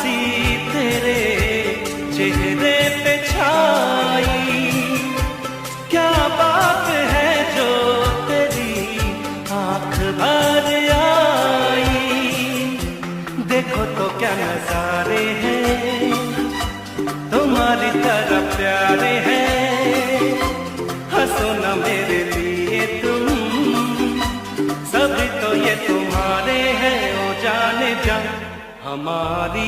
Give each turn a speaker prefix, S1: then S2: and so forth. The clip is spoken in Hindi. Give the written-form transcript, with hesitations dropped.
S1: उदासी तेरे चेहरे पे छाई। क्या बात है जो तेरी आंख भर आई। देखो तो क्या नजारे हैं, तुम्हारी तरह प्यारे हैं। हंसो ना मेरे लिए तुम, सभी तो ये तुम्हारे हैं। ओ जाने जा हमारी